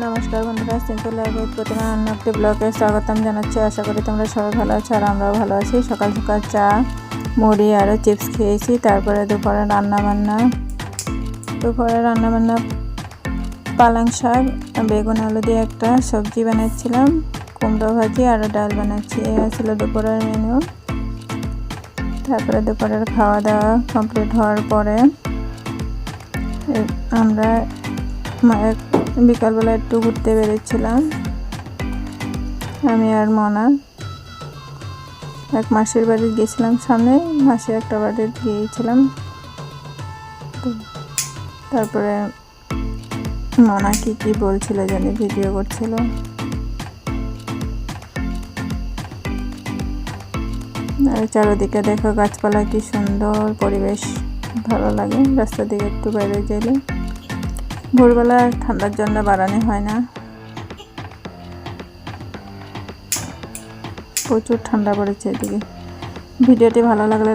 নমস্কার বন্ধুরা, সিম্পল লাইফে প্রতিদিন অন্য একটি ব্লগে স্বাগতম জানাচ্ছি। আশা করি তোমরা সবাই ভালো আছো আর আমরাও ভালো আছি। সকাল সকাল চা, মুড়ি আর চিপস খেয়েছি। তারপরে দুপুরে রান্নাবান্না পালং শাক, বেগুন আলু দিয়ে একটা সবজি বানাচ্ছিলাম, কুমড়ো ভাজি আর ডাল বানাচ্ছি। এই ছিল দুপুরের মেনু। তারপরে দুপুরের খাওয়া দাওয়া কমপ্লিট হওয়ার পরে আমরা বিকালবেলা একটু ঘুরতে বেরিয়েছিলাম, আমি আর মনা। এক মাসির বাড়ি গিয়েছিলাম, সামনে মাসি একটা বাড়ি গিয়েছিলাম। তারপরে মনা কি বলছিল জানি, ভিডিও করছিল। আর চারিদিকে দেখো গাছপালা, কি সুন্দর পরিবেশ, ভালো লাগে। রাস্তা দিকে একটু বাইরে গেলে ভোরবেলা ঠান্ডার জন্য বাড়ানো হয় না, প্রচুর ঠান্ডা পড়েছে এদিকে। ভিডিওটি ভালো লাগলে